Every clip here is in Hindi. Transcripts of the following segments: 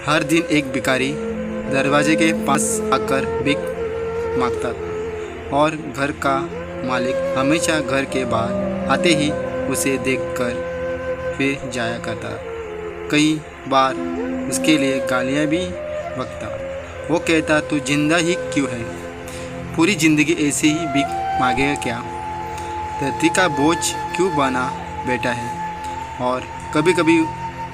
हर दिन एक भिखारी दरवाजे के पास आकर भीख मांगता और घर का मालिक हमेशा घर के बाहर आते ही उसे देखकर फिर जाया करता। कई बार उसके लिए गालियाँ भी बकता। वो कहता, तू जिंदा ही क्यों है? पूरी ज़िंदगी ऐसे ही भीख मांगेगा क्या? धरती का बोझ क्यों बना बैठा है? और कभी कभी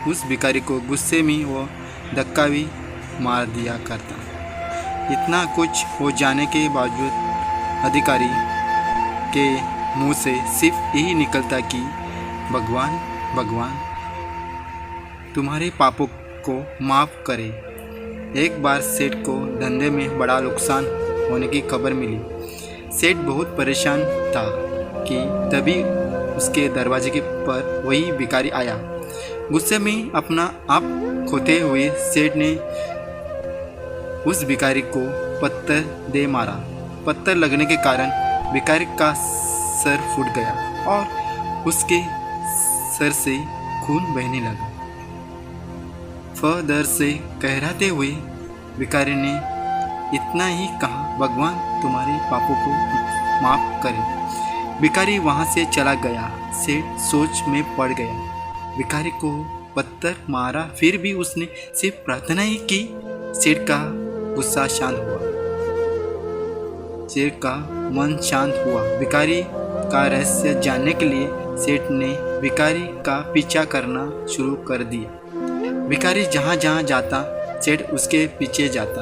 उस भिखारी को गुस्से में वो धक्का भी मार दिया करता। इतना कुछ हो जाने के बावजूद अधिकारी के मुंह से सिर्फ यही निकलता कि भगवान भगवान तुम्हारे पापों को माफ़ करे। एक बार सेठ को धंधे में बड़ा नुकसान होने की खबर मिली। सेठ बहुत परेशान था कि तभी उसके दरवाजे के पर वही भिखारी आया। गुस्से में अपना आप खोते हुए सेठ ने उस भिखारी को पत्थर दे मारा। पत्थर लगने के कारण भिखारी का सर फूट गया और उसके सर से खून बहने लगा। दर्द से कहराते हुए भिखारी ने इतना ही कहा, भगवान तुम्हारे पापों को माफ़ करे। भिखारी वहाँ से चला गया। सेठ सोच में पड़ गया। भिखारी को पत्थर मारा, फिर भी उसने सिर्फ प्रार्थना ही की। सेठ का गुस्सा शांत हुआ। सेठ का मन शांत हुआ। भिखारी का रहस्य जानने के लिए सेठ ने भिखारी का पीछा करना शुरू कर दिया। भिखारी जहाँ जहाँ जाता सेठ उसके पीछे जाता।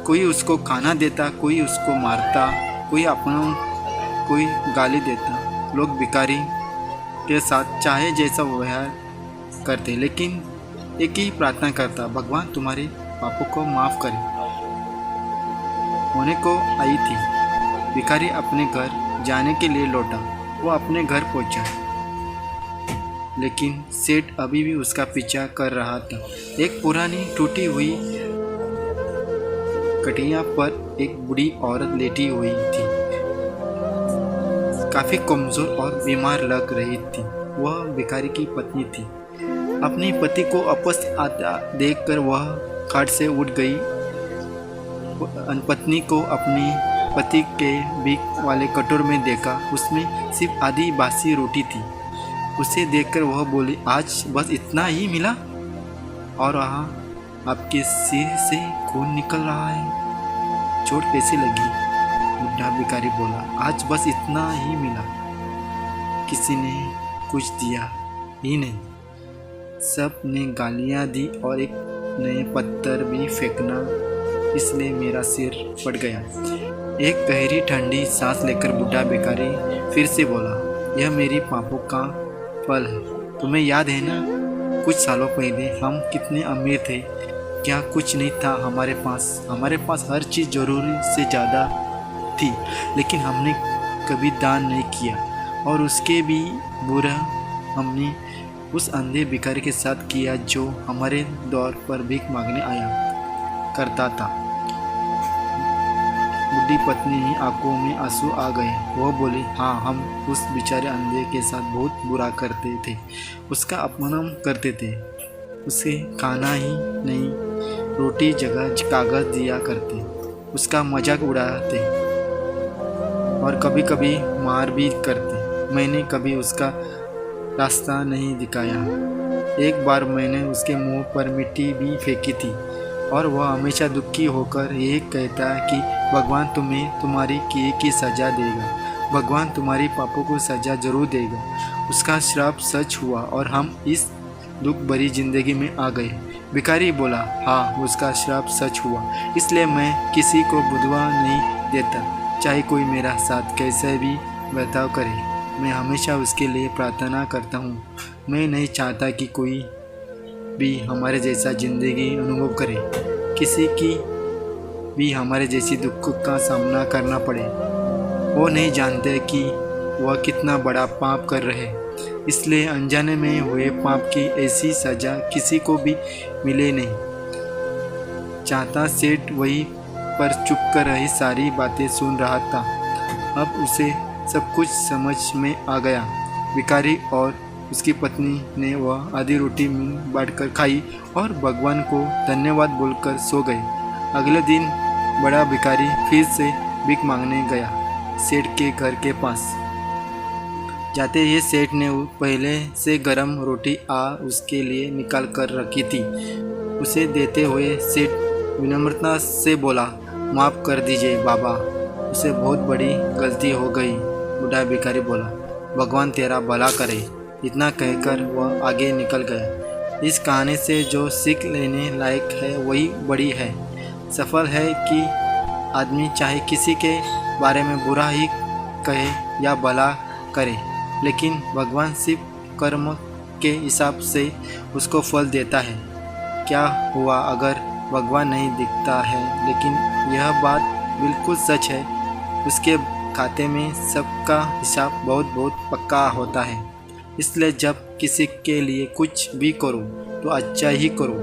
कोई उसको खाना देता, कोई उसको मारता, कोई अपना कोई गाली देता। लोग भिखारी के साथ चाहे जैसा व्यवहार करते, लेकिन एक ही प्रार्थना करता, भगवान तुम्हारे पापों को माफ़ करे। होने को आई थी। भिखारी अपने घर जाने के लिए लौटा। वो अपने घर पहुंचा, लेकिन सेठ अभी भी उसका पीछा कर रहा था। एक पुरानी टूटी हुई कटिया पर एक बूढ़ी औरत लेटी हुई थी। काफ़ी कमज़ोर और बीमार लग रही थी। वह भिखारी की पत्नी थी। अपने पति को वापस आता देखकर वह खाट से उठ गई। पत्नी को अपने पति के भीख वाले कटोर में देखा। उसमें सिर्फ आधी बासी रोटी थी। उसे देखकर वह बोली, आज बस इतना ही मिला और वहाँ आपके सिर से खून निकल रहा है। चोट कैसे लगी? बुढ़ा भिखारी बोला, आज बस इतना ही मिला। किसी ने कुछ दिया ही नहीं। सब ने गालियाँ दी और एक नए पत्थर भी फेंकना, इसलिए मेरा सिर फट गया। एक गहरी ठंडी सांस लेकर बुढ़ा भिखारी फिर से बोला, यह मेरी पापों का फल है। तुम्हें याद है ना, कुछ सालों पहले हम कितने अमीर थे? क्या कुछ नहीं था हमारे पास हर चीज़ ज़रूरी से ज़्यादा थी, लेकिन हमने कभी दान नहीं किया। और उसके भी बुरा हमने उस अंधे भिखारी के साथ किया जो हमारे दौर पर भीख मांगने आया करता था। बुढ़ी पत्नी की आंखों में आंसू आ गए। वह बोली, हाँ, हम उस बेचारे अंधे के साथ बहुत बुरा करते थे। उसका अपमान करते थे। उसे खाना ही नहीं, रोटी जगह कागज़ दिया करते। उसका मजाक उड़ाते और कभी कभी मार भी करते। मैंने कभी उसका रास्ता नहीं दिखाया। एक बार मैंने उसके मुंह पर मिट्टी भी फेंकी थी और वह हमेशा दुखी होकर यही कहता कि भगवान तुम्हें तुम्हारी किए की सज़ा देगा। भगवान तुम्हारी पापों को सज़ा जरूर देगा। उसका श्राप सच हुआ और हम इस दुख भरी जिंदगी में आ गए। भिखारी बोला, हाँ, उसका श्राप सच हुआ, इसलिए मैं किसी को बुदवा नहीं देता, चाहे कोई मेरा साथ कैसे भी बर्ताव करे। मैं हमेशा उसके लिए प्रार्थना करता हूँ। मैं नहीं चाहता कि कोई भी हमारे जैसा ज़िंदगी अनुभव करे, किसी की भी हमारे जैसी दुख का सामना करना पड़े। वो नहीं जानते कि वह कितना बड़ा पाप कर रहे, इसलिए अनजाने में हुए पाप की ऐसी सज़ा किसी को भी मिले नहीं चाहता। सेठ वहीं पर चुप कर रही सारी बातें सुन रहा था। अब उसे सब कुछ समझ में आ गया। भिखारी और उसकी पत्नी ने वह आधी रोटी में बांटकर खाई और भगवान को धन्यवाद बोलकर सो गए। अगले दिन बड़ा भिखारी फिर से भीख मांगने गया सेठ के घर के पास। जाते ही सेठ ने पहले से गरम रोटी उसके लिए निकाल कर रखी थी। उसे देते हुए सेठ विनम्रता से बोला, माफ़ कर दीजिए बाबा, उसे बहुत बड़ी गलती हो गई। बूढ़ा भिखारी बोला, भगवान तेरा भला करे। इतना कहकर वह आगे निकल गया। इस कहानी से जो सीख लेने लायक है वही बड़ी है। सफल है कि आदमी चाहे किसी के बारे में बुरा ही कहे या भला करे, लेकिन भगवान सिर्फ कर्म के हिसाब से उसको फल देता है। क्या हुआ अगर भगवान नहीं दिखता है, लेकिन यह बात बिल्कुल सच है, उसके खाते में सबका हिसाब बहुत बहुत पक्का होता है। इसलिए जब किसी के लिए कुछ भी करो तो अच्छा ही करो।